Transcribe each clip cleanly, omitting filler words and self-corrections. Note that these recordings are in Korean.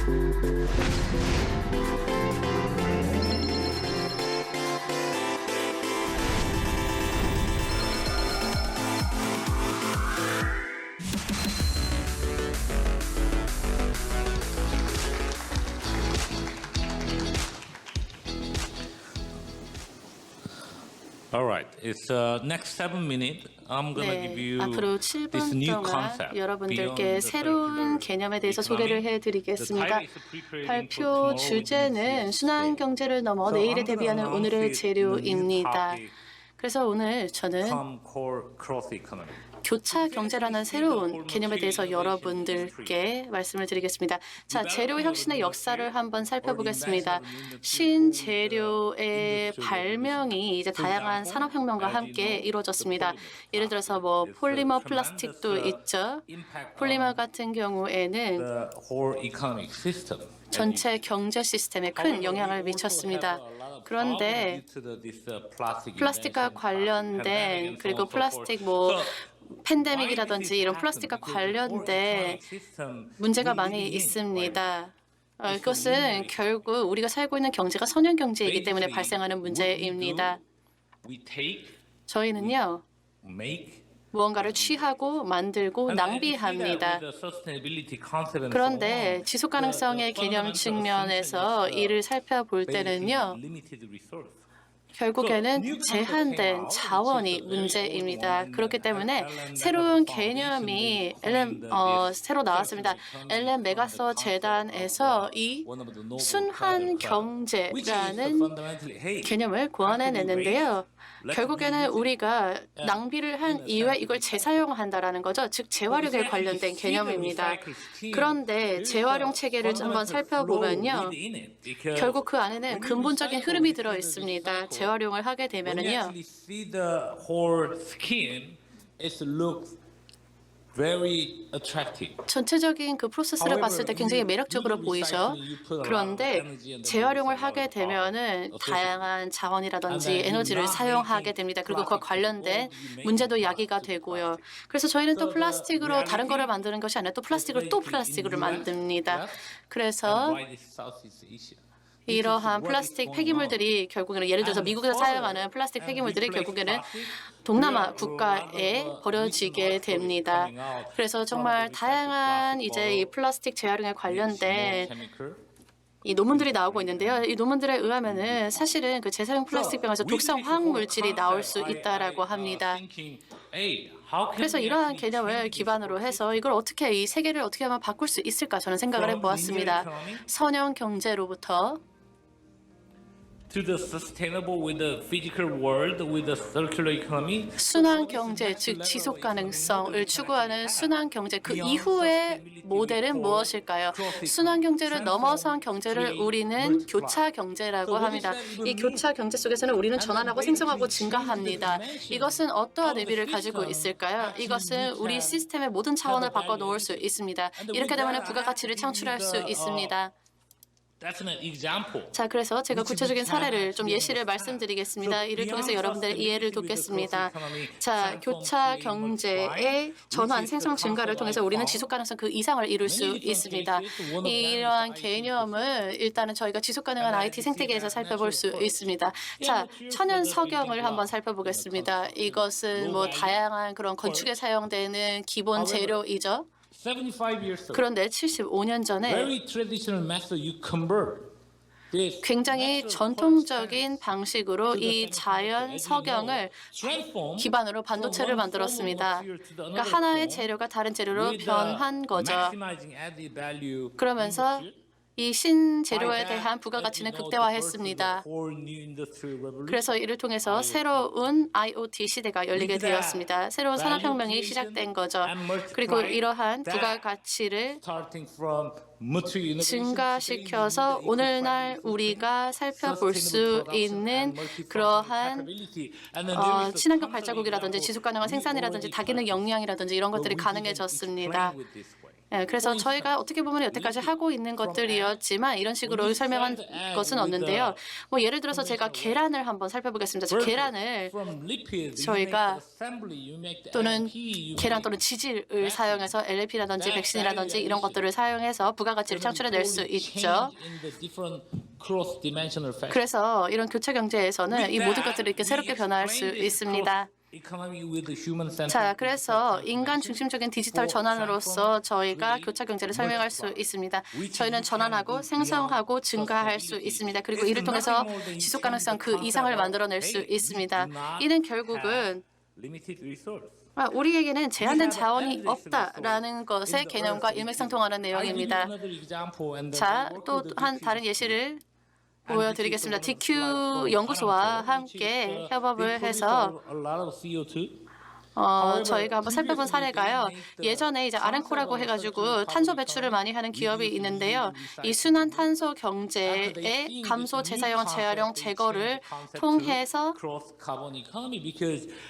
All right. It's next 7 minutes. I'm gonna give 네, you 앞으로 this 7분 new 동안 concept 여러분들께 beyond the 새로운 circular 개념에 대해서 economy. 소개를 The 해드리겠습니다. title is preparing for 발표 tomorrow with the 주제는 순환 경제를 넘어 So 내일에 I'm gonna 대비하는 announce 오늘의 it in a new 재료입니다. topic, 그래서 오늘 저는 Come Core Cross Economy. 교차 경제라는 새로운 개념에 대해서 여러분들께 말씀을 드리겠습니다. 자, 재료 혁신의 역사를 한번 살펴보겠습니다. 신재료의 발명이 이제 다양한 산업혁명과 함께 이루어졌습니다. 예를 들어서 뭐 폴리머 플라스틱도 있죠. 폴리머 같은 경우에는 The whole economic system. 전체 경제 시스템에 큰 영향을 미쳤습니다. 그런데 플라스틱과 관련된 그리고 플라스틱 뭐 팬데믹이라든지 이런 플라스틱과 관련된 문제가 많이 있습니다. 이것은 결국 우리가 살고 있는 경제가 선형 경제이기 때문에 발생하는 문제입니다. 저희는요, 무언가를 취하고 만들고 낭비합니다. 그런데 지속 가능성의 개념 측면에서 이를 살펴볼 때는요, 결국에는 제한된 자원이 문제입니다. 그렇기 때문에 새로운 개념이 새로 나왔습니다. 앨런 메가서 재단에서 이 순환 경제라는 개념을 고안해냈는데요. 결국에는 우리가 낭비를 한 이후에 이걸 재사용한다라는 거죠. 즉 재활용에 관련된 개념입니다. 그런데 재활용 체계를 한번 살펴보면요. 결국 그 안에는 근본적인 흐름이 들어 있습니다. 재활용을 하게 되면은요. Very attractive. 전체적인 그 프로세스를 봤을 때 굉장히 매력적으로 보이죠. 그런데 재활용을 하게 되면은 다양한 자원이라든지 에너지를 사용하게 됩니다. 그리고 그와 관련된 문제도 야기가 되고요. 그래서 저희는 또 플라스틱으로 다른 거를 만드는 것이 아니라 또 플라스틱으로 또 플라스틱을 만듭니다. 그래서 이러한 플라스틱 폐기물들이 결국에는 예를 들어서 미국에서 사용하는 플라스틱 폐기물들이 결국에는 동남아 국가에 버려지게 됩니다. 그래서 정말 다양한 이제 이 플라스틱 재활용에 관련된 이 논문들이 나오고 있는데요. 이 논문들에 의하면은 사실은 그 재사용 플라스틱 병에서 독성 화학 물질이 나올 수 있다라고 합니다. 그래서 이러한 개념을 기반으로 해서 이걸 어떻게 이 세계를 어떻게 하면 바꿀 수 있을까 저는 생각을 해보았습니다. 선형 경제로부터 To the sustainable with the physical world with the circular economy. 순환 경제, 즉 지속 가능성을 추구하는 순환 경제 그 이후의 모델은 무엇일까요? 순환 경제를 넘어선 경제를 우리는 교차 경제라고 합니다. 이 교차 경제 속에서는 우리는 전환하고 생성하고 증가합니다. 이것은 어떠한 의미를 가지고 있을까요? 이것은 우리 시스템의 모든 차원을 바꿔 놓을 수 있습니다. 이렇게 되면 부가가치를 창출할 수 있습니다. 자, 그래서 제가 구체적인 사례를 좀 예시를 말씀드리겠습니다. 이를 통해서 여러분들의 이해를 돕겠습니다. 자, 교차 경제의 전환, 생성 증가를 통해서 우리는 지속 가능성 그 이상을 이룰 수 있습니다. 이러한 개념을 일단은 저희가 지속 가능한 IT 생태계에서 살펴볼 수 있습니다. 자, 천연 석영을 한번 살펴보겠습니다. 이것은 뭐 다양한 그런 건축에 사용되는 기본 재료이죠. 그런데 75년 전에 굉장히 전통적인 방식으로 이 자연 석영을 기반으로 반도체를 만들었습니다. 그러니까 하나의 재료가 다른 재료로 변한 거죠. 그러면서 이 신재료에 대한 부가가치는 극대화했습니다. 그래서 이를 통해서 새로운 IoT 시대가 열리게 되었습니다. 새로운 산업혁명이 시작된 거죠. 그리고 이러한 부가가치를 증가시켜서 오늘날 우리가 살펴볼 수 있는 그러한 친환경 발자국이라든지 지속가능한 생산이라든지 다기능 역량이라든지 이런 것들이 가능해졌습니다. 그래서 저희가 어떻게 보면 여태까지 하고 있는 것들이었지만 이런 식으로 설명한 것은 없는데요. 뭐 예를 들어서 제가 계란을 한번 살펴보겠습니다. 계란을 저희가 또는 계란 또는 지질을 사용해서 LLP라든지 백신이라든지 이런 것들을 사용해서 부가가치를 창출해낼 수 있죠. 그래서 이런 교차 경제에서는 이 모든 것들이 이렇게 새롭게 변화할 수 있습니다. 자, 그래서 인간 중심적인 디지털 전환으로서 저희가 교차 경제를 설명할 수 있습니다. 저희는 전환하고 생성하고 증가할 수 있습니다. 그리고 이를 통해서 지속 가능성 그 이상을 만들어낼 수 있습니다. 이는 결국은 우리에게는 제한된 자원이 없다라는 것의 개념과 일맥상통하는 내용입니다. 자, 또 한 다른 예시를 보여드리겠습니다. DQ 연구소와 함께 협업을 해서 저희가 한번 살펴본 사례가요. 예전에 이제 아렌코라고 해가지고 탄소 배출을 많이 하는 기업이 있는데요. 이 순환 탄소 경제의 감소, 재사용, 재활용, 재거를 통해서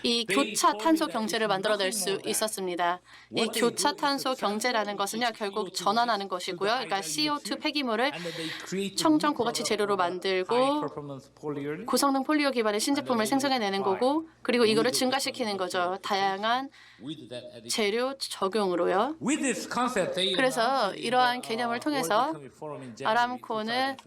이 교차 탄소 경제를 만들어낼 수 있었습니다. 이 교차 탄소 경제라는 것은요, 결국 전환하는 것이고요. 그러니까 CO2 폐기물을 청정 고가치 재료로 만들고 고성능 폴리오 기반의 신제품을 생성해내는 거고, 그리고 이거를 증가시키는 거죠. 다양한 재료 적용으로요. 그래서 이러한 개념을 통해서 아람코는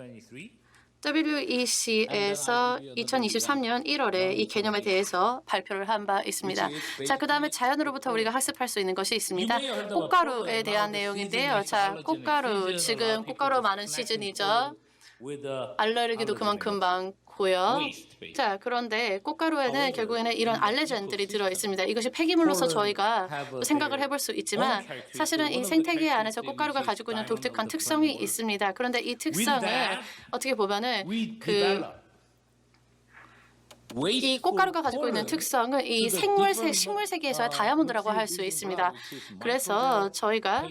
WEC에서 2023년 1월에 이 개념에 대해서 발표를 한 바 있습니다. 자, 그 다음에 자연으로부터 우리가 학습할 수 있는 것이 있습니다. 꽃가루에 대한 내용인데요. 자, 꽃가루, 지금 꽃가루 많은 시즌이죠. 알레르기도 그만큼 많고요. 자, 그런데 꽃가루에는 결국에는 이런 알레젠들이 들어 있습니다. 이것이 폐기물로서 저희가 생각을 해볼 수 있지만 사실은 이 생태계 안에서 꽃가루가 가지고 있는 독특한 특성이 있습니다. 그런데 이 특성을 어떻게 보면은 이 꽃가루가 가지고 있는 특성은 이 식물 세계에서의 다이아몬드라고 할 수 있습니다. 그래서 저희가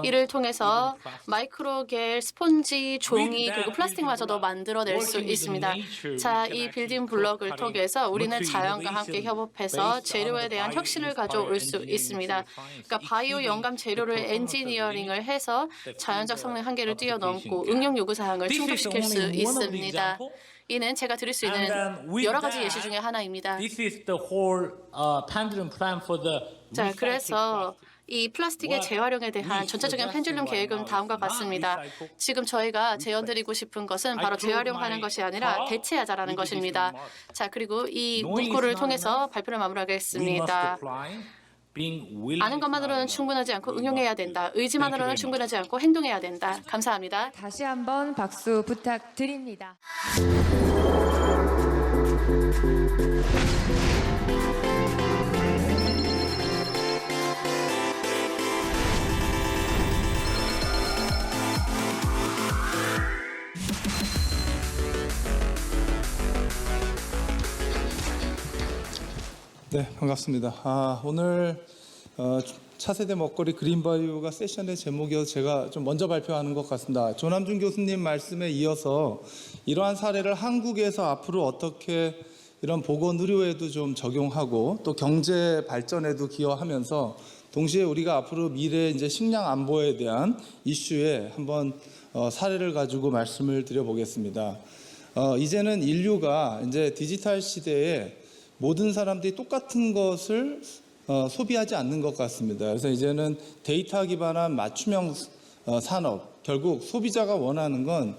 이를 통해서 마이크로겔, 스폰지, 종이 그리고 플라스틱마저도 만들어낼 수 있습니다. 자, 이 빌딩 블럭을 통해서 우리는 자연과 함께 협업해서 재료에 대한 혁신을 가져올 수 있습니다. 그러니까 바이오 영감 재료를 엔지니어링을 해서 자연적 성능 한계를 뛰어넘고 응용 요구사항을 충족시킬 수 있습니다. 이는 제가 드릴 수 있는 여러 가지 예시 중에 하나입니다. 자, 그래서 이 플라스틱의 재활용에 대한 전체적인 펜듈럼 계획은 다음과 같습니다. 지금 저희가 제언드리고 싶은 것은 바로 재활용하는 것이 아니라 대체하자라는 것입니다. 자, 그리고 이 문구를 통해서 발표를 마무리하겠습니다. 아는 것만으로는 충분하지 않고 응용해야 된다. 의지만으로는 충분하지 않고 행동해야 된다. 감사합니다. 다시 한번 박수 부탁드립니다. 네, 반갑습니다. 오늘 차세대 먹거리 그린바이오가 세션의 제목이어서 제가 좀 먼저 발표하는 것 같습니다. 조남준 교수님 말씀에 이어서 이러한 사례를 한국에서 앞으로 어떻게 이런 보건 의료에도 좀 적용하고 또 경제 발전에도 기여하면서 동시에 우리가 앞으로 미래 이제 식량 안보에 대한 이슈에 한번 사례를 가지고 말씀을 드려보겠습니다. 이제는 인류가 이제 디지털 시대에 모든 사람들이 똑같은 것을 소비하지 않는 것 같습니다. 그래서 이제는 데이터 기반한 맞춤형 산업, 결국 소비자가 원하는 건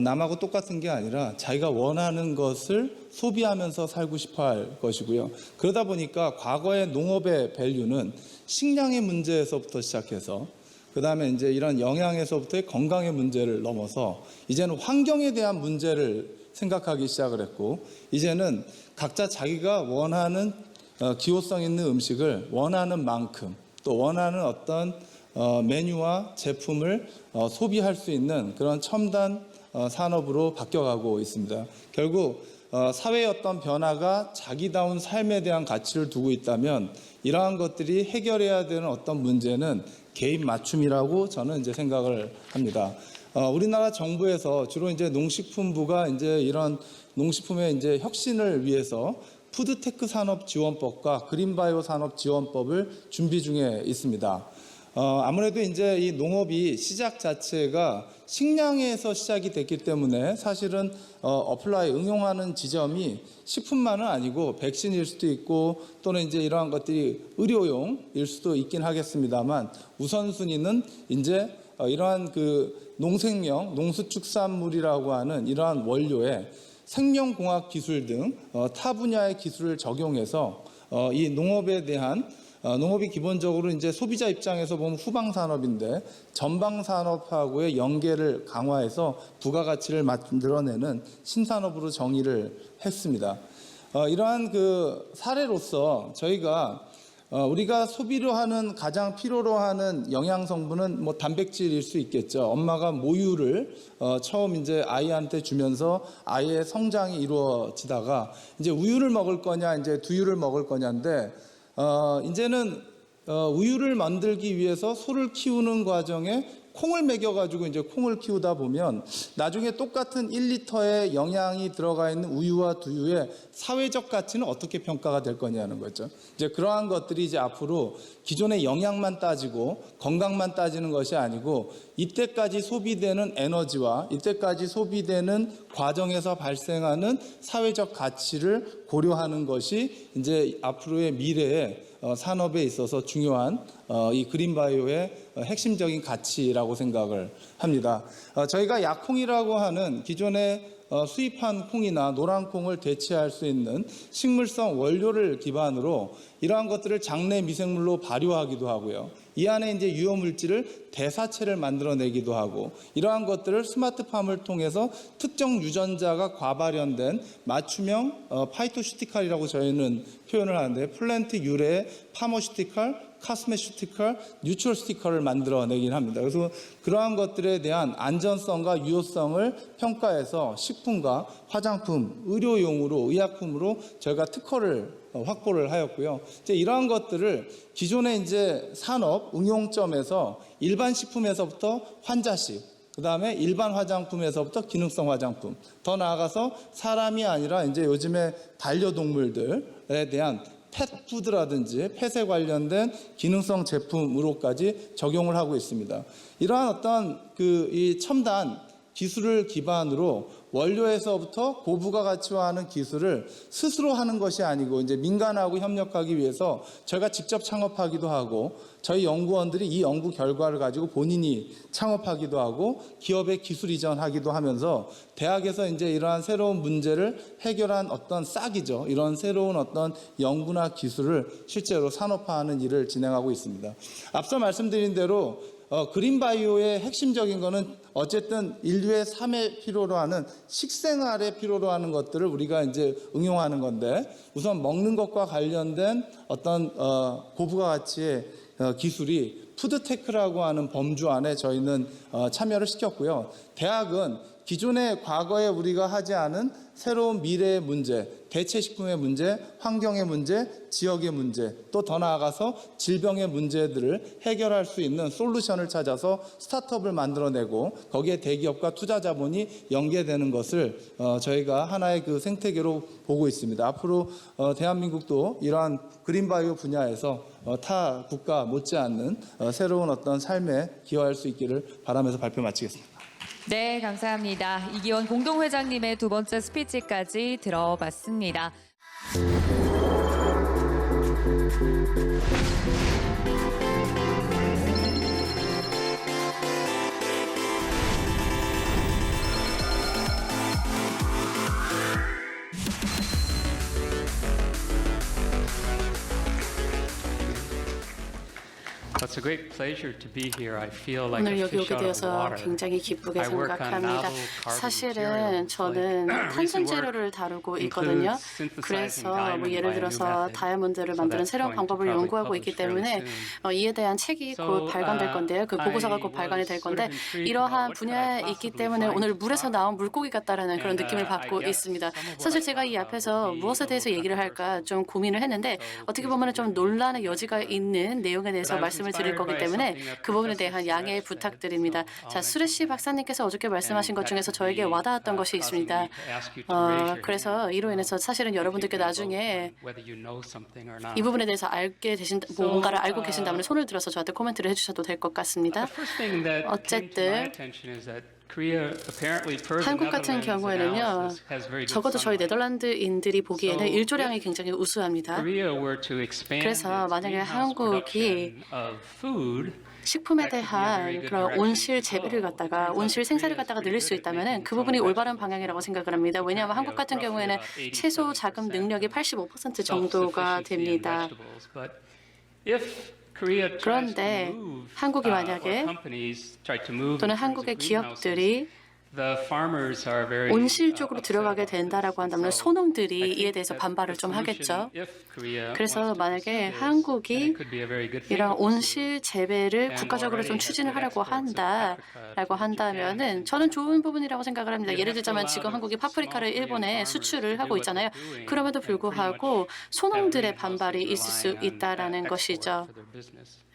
남하고 똑같은 게 아니라 자기가 원하는 것을 소비하면서 살고 싶어 할 것이고요. 그러다 보니까 과거의 농업의 밸류는 식량의 문제에서부터 시작해서 그다음에 이제 이런 영양에서부터의 건강의 문제를 넘어서 이제는 환경에 대한 문제를 생각하기 시작을 했고, 이제는 각자 자기가 원하는 기호성 있는 음식을 원하는 만큼 또 원하는 어떤 메뉴와 제품을 소비할 수 있는 그런 첨단 산업으로 바뀌어가고 있습니다. 결국 사회의 어떤 변화가 자기다운 삶에 대한 가치를 두고 있다면 이러한 것들이 해결해야 되는 어떤 문제는 개인 맞춤이라고 저는 이제 생각을 합니다. 우리나라 정부에서 주로 이제 농식품부가 이제 이런 농식품의 이제 혁신을 위해서 푸드테크 산업 지원법과 그린바이오 산업 지원법을 준비 중에 있습니다. 아무래도 이제 이 농업이 시작 자체가 식량에서 시작이 됐기 때문에 사실은 어플라이 응용하는 지점이 식품만은 아니고 백신일 수도 있고 또는 이제 이러한 것들이 의료용일 수도 있긴 하겠습니다만 우선순위는 이제 이러한 그 농생명, 농수축산물이라고 하는 이러한 원료에 생명공학 기술 등 타 분야의 기술을 적용해서 이 농업에 대한 농업이 기본적으로 이제 소비자 입장에서 보면 후방 산업인데 전방 산업하고의 연계를 강화해서 부가가치를 만들어내는 신산업으로 정의를 했습니다. 이러한 그 사례로서 저희가 우리가 소비로 하는 가장 필요로 하는 영양 성분은 뭐 단백질일 수 있겠죠. 엄마가 모유를 처음 이제 아이한테 주면서 아이의 성장이 이루어지다가 이제 우유를 먹을 거냐 이제 두유를 먹을 거냐인데 이제는 우유를 만들기 위해서 소를 키우는 과정에 콩을 먹여가지고 이제 콩을 키우다 보면 나중에 똑같은 1리터의 영양이 들어가 있는 우유와 두유의 사회적 가치는 어떻게 평가가 될 거냐는 거죠. 이제 그러한 것들이 이제 앞으로 기존의 영양만 따지고 건강만 따지는 것이 아니고 이때까지 소비되는 에너지와 이때까지 소비되는 과정에서 발생하는 사회적 가치를 고려하는 것이 이제 앞으로의 미래의 산업에 있어서 중요한 이 그린바이오의 핵심적인 가치라고 생각을 합니다. 저희가 약콩이라고 하는 기존의 수입한 콩이나 노란 콩을 대체할 수 있는 식물성 원료를 기반으로 이러한 것들을 장내 미생물로 발효하기도 하고요. 이 안에 이제 유효 물질을 대사체를 만들어내기도 하고 이러한 것들을 스마트팜을 통해서 특정 유전자가 과발현된 맞춤형 파이토슈티칼이라고 저희는 표현을 하는데 플랜트 유래의 파머슈티칼, 카스메슈티칼, 뉴트럴스티컬을 만들어내긴 합니다. 그래서 그러한 것들에 대한 안전성과 유효성을 평가해서 식품과 화장품, 의료용으로, 의약품으로 저희가 특허를 확보를 하였고요. 이제 이러한 것들을 기존의 이제 산업 응용점에서 일반 식품에서부터 환자식, 그 다음에 일반 화장품에서부터 기능성 화장품, 더 나아가서 사람이 아니라 이제 요즘에 반려동물들에 대한 펫푸드라든지 펫에 관련된 기능성 제품으로까지 적용을 하고 있습니다. 이러한 어떤 이 첨단 기술을 기반으로 원료에서부터 고부가가치화하는 기술을 스스로 하는 것이 아니고 이제 민간하고 협력하기 위해서 저희가 직접 창업하기도 하고 저희 연구원들이 이 연구 결과를 가지고 본인이 창업하기도 하고 기업에 기술 이전하기도 하면서 대학에서 이제 이러한 새로운 문제를 해결한 어떤 싹이죠. 이런 새로운 어떤 연구나 기술을 실제로 산업화하는 일을 진행하고 있습니다. 앞서 말씀드린 대로 그린바이오의 핵심적인 거는 어쨌든 인류의 삶에 필요로 하는 식생활에 필요로 하는 것들을 우리가 이제 응용하는 건데 우선 먹는 것과 관련된 어떤 고부가가치의 기술이 푸드테크라고 하는 범주 안에 저희는 참여를 시켰고요. 대학은 기존의 과거에 우리가 하지 않은 새로운 미래의 문제, 대체식품의 문제, 환경의 문제, 지역의 문제, 또 더 나아가서 질병의 문제들을 해결할 수 있는 솔루션을 찾아서 스타트업을 만들어내고 거기에 대기업과 투자 자본이 연계되는 것을 저희가 하나의 그 생태계로 보고 있습니다. 앞으로 대한민국도 이러한 그린바이오 분야에서 타 국가 못지않는 새로운 어떤 삶에 기여할 수 있기를 바라면서 발표 마치겠습니다. 네, 감사합니다. 이기원 공동회장님의 두 번째 스피치까지 들어봤습니다. It's a great pleasure to be here. I feel like 오늘 a 여기 fish 오게 out of 되어서 water. 굉장히 기쁘게 I work on 생각합니다. novel carbon 사실은 materials 저는 like 탄소 recent 재료를 work 다루고 includes 있거든요. synthesizing 그래서 뭐 diamond 예를 by a new 들어서 method. 다이아몬드를 So 만드는 that's 새로운 going to 방법을 probably 연구하고 있기 publish fairly 때문에 soon. 이에 대한 책이 곧 So, 발간될 건데요. 그 보고서가 곧 I 발간이 될 was 건데 sort of intrigued 이러한 about what 분야에 could I 있기 possibly 때문에 find 오늘 in 물에서 rock. 나온 물고기 같다라는 그런 And, 느낌을 I 받고 guess 있습니다. some of what 사실 I 제가 이 thought 앞에서 would be 무엇에 a 대해서 little 얘기를 할까 좀 고민을 했는데 어떻게 보면 좀 논란의 여지가 있는 내용에 대해서 말씀을 드릴 거기 때문에 그 부분에 대한 양해 부탁드립니다. 자, 수레시 박사님께서 어저께 말씀하신 것 중에서 저에게 와닿았던 것이 있습니다. 그래서 이로 인해서 사실은 여러분들께 나중에 이 부분에 대해서 뭔가를 알고 계신다면 손을 들어서 저한테 코멘트를 해주셔도 될 것 같습니다. 어쨌든 한국 같은 경우에는요, 적어도 저희 네덜란드인들이 보기에는 일조량이 굉장히 우수합니다. 그래서 만약에 한국이 식품에 대한 그런 온실 재배를 갖다가 온실 생산을 갖다가 늘릴 수 있다면은 그 부분이 올바른 방향이라고 생각을 합니다. 왜냐하면 한국 같은 경우에는 채소 자급 능력이 85% 정도가 됩니다. 그런데 한국이 만약에 또는 한국의 기업들이 온실 쪽으로 들어가게 된다라고 한다면 소농들이 이에 대해서 반발을 좀 하겠죠. 그래서 만약에 한국이 이런 온실 재배를 국가적으로 좀 추진을 하려고 한다라고 한다면은 저는 좋은 부분이라고 생각을 합니다. 예를 들자면 지금 한국이 파프리카를 일본에 수출을 하고 있잖아요. 그럼에도 불구하고 소농들의 반발이 있을 수 있다라는 것이죠.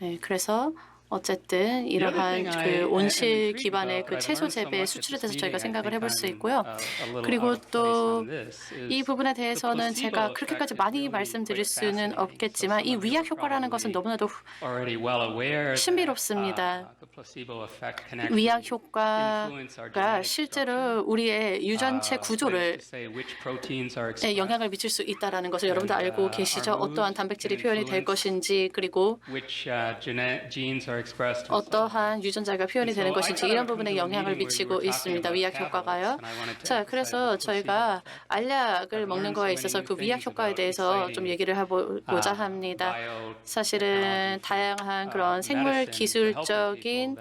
네, 그래서 어쨌든 이러한 그 온실 기반의 그 채소 재배 수출에 대해서 저희가 생각을 해볼 수 있고요. 그리고 또 이 부분에 대해서는 제가 그렇게까지 많이 말씀드릴 수는 없겠지만 이 위약 효과라는 것은 너무나도 신비롭습니다. 위약 효과가 실제로 우리의 유전체 구조를 영향을 미칠 수 있다는 것을 여러분들 알고 계시죠? 어떠한 단백질이 표현이 될 것인지 그리고 어떠한 유전자가 표현이 되는 것인지 이런 부분에 영향을 미치고 있습니다. 위약 효과가요. 자, 그래서 저희가 알약을 먹는 거에 있어서 그 위약 효과에 대해서 좀 얘기를 해보고자 합니다. 사실은 다양한 그런 생물 기술적인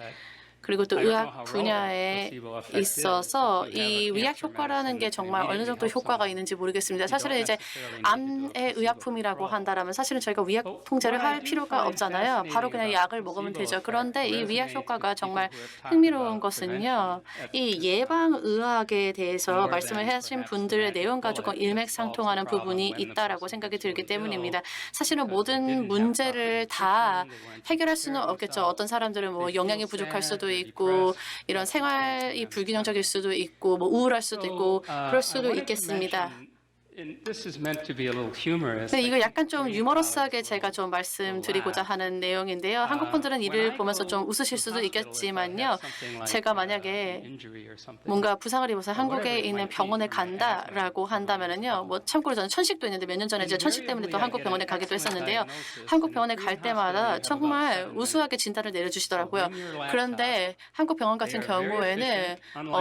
그리고 또 의학 분야에 있어서 이 위약 효과라는 게 정말 어느 정도 효과가 있는지 모르겠습니다. 사실은 이제 암의 의약품이라고 한다면 사실은 저희가 위약 통제를 할 필요가 없잖아요. 바로 그냥 약을 먹으면 되죠. 그런데 이 위약 효과가 정말 흥미로운 것은요. 이 예방의학에 대해서 말씀을 하신 분들의 내용과 조금 일맥상통하는 부분이 있다라고 생각이 들기 때문입니다. 사실은 모든 문제를 다 해결할 수는 없겠죠. 어떤 사람들은 뭐 영양이 부족할 수도 있고 이런 생활이 불균형적일 수도 있고 뭐 우울할 수도 있고 그럴 수도 있겠습니다. 네, 이거 약간 좀 유머러스하게 제가 좀 말씀드리고자 하는 내용인데요. 한국 분들은 이를 보면서 좀 웃으실 수도 있겠지만요. 제가 만약에 뭔가 부상을 입어서 한국에 있는 병원에 간다라고 한다면은요. 뭐 참고로 저는 천식도 있는데 몇 년 전에 이제 천식 때문에 또 한국 병원에 가기도 했었는데요. 한국 병원에 갈 때마다 정말 우수하게 진단을 내려주시더라고요. 그런데 한국 병원 같은 경우에는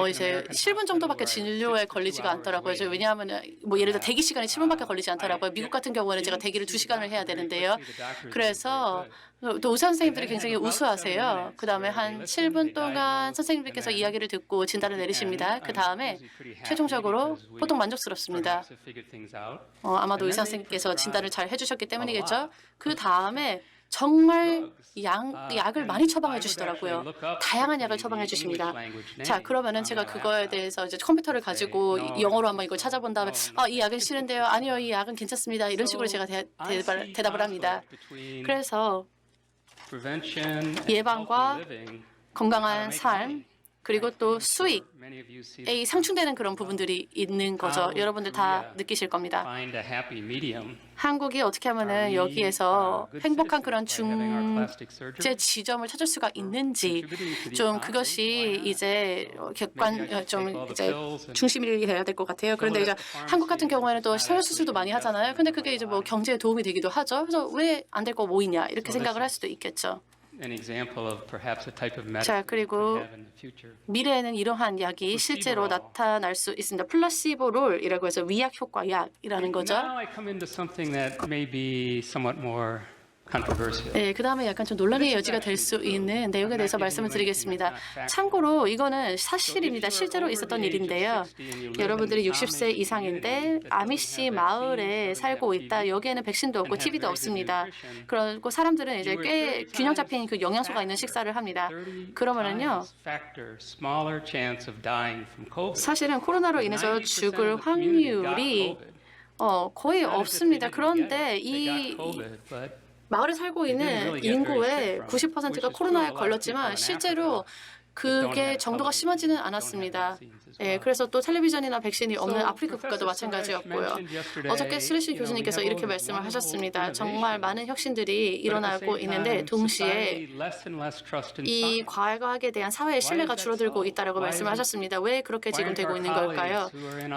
이제 7분 정도밖에 진료에 걸리지가 않더라고요. 왜냐하면 뭐 예를 들어 대기 시간이 7분밖에 걸리지 않더라고요. 미국 같은 경우는 제가 대기를 2시간을 해야 되는데요. 그래서 또 의사 선생님들이 굉장히 우수하세요. 그다음에 한 7분 동안 선생님들께서 이야기를 듣고 진단을 내리십니다. 그다음에 최종적으로 보통 만족스럽습니다. 아마도 의사 선생님께서 진단을 잘 해주셨기 때문이겠죠. 그다음에 정말 약을 많이 처방해 주시더라고요. 다양한 약을 처방해 주십니다. 자, 그러면은 제가 그거에 대해서 이제 컴퓨터를 가지고 영어로 한번 이걸 찾아본 다음에 이 약은 싫은데요. 아니요, 이 약은 괜찮습니다. 이런 식으로 제가 대답을 합니다. 그래서 예방과 건강한 삶 그리고 또 수익에 상충되는 그런 부분들이 있는 거죠. 여러분들 다 느끼실 겁니다. 한국이 어떻게 하면은 여기에서 행복한 그런 중재 지점을 찾을 수가 있는지 좀 그것이 이제 좀 이제 중심이 돼야 될 것 같아요. 그런데 이제 한국 같은 경우에는 또 서열 수술도 많이 하잖아요. 근데 그게 이제 뭐 경제에 도움이 되기도 하죠. 그래서 왜 안 될 거 뭐 있냐 이렇게 생각을 할 수도 있겠죠. 자, 그리고 미래에는 이러한 약이 실제로 나타날 수 있습니다. 플라시보 롤이라고 해서 위약 효과 약이라는 거죠. 네, 그 다음에 약간 좀 논란의 여지가 될 수 있는 내용에 대해서 말씀을 드리겠습니다. 참고로 이거는 사실입니다. 실제로 있었던 일인데요. 여러분들이 60세 이상인데 아미시 마을에 살고 있다. 여기에는 백신도 없고 TV도 없습니다. 그리고 사람들은 이제 꽤 균형 잡힌 그 영양소가 있는 식사를 합니다. 그러면은요. 사실은 코로나로 인해서 죽을 확률이 거의 없습니다. 그런데 이 마을에 살고 있는 인구의 90%가 코로나에 걸렸지만 실제로 그게 정도가 심하지는 않았습니다. 예, 그래서 또 텔레비전이나 백신이 없는 아프리카 국가도 마찬가지였고요. 어저께 슬래시 교수님께서 이렇게 말씀을 하셨습니다. 정말 많은 혁신들이 일어나고 있는데 동시에 이 과학에 대한 사회의 신뢰가 줄어들고 있다고 말씀을 하셨습니다. 왜 그렇게 지금 되고 있는 걸까요?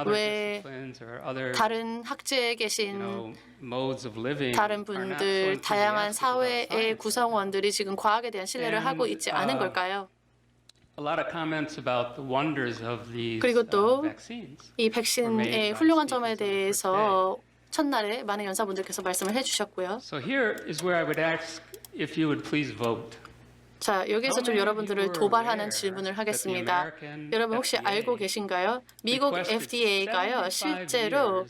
왜 다른 학제에 계신 다른 분들, 다양한 사회의 구성원들이 지금 과학에 대한 신뢰를 하고 있지 않은 걸까요? 그리고 또 이 백신의 훌륭한 점에 대해서 첫날에 많은 연사분들께서 말씀을 해주셨고요. 자, 여기에서 좀 여러분들을 도발하는 질문을 하겠습니다. 여러분 혹시 알고 계신가요? 미국 FDA가요, 실제로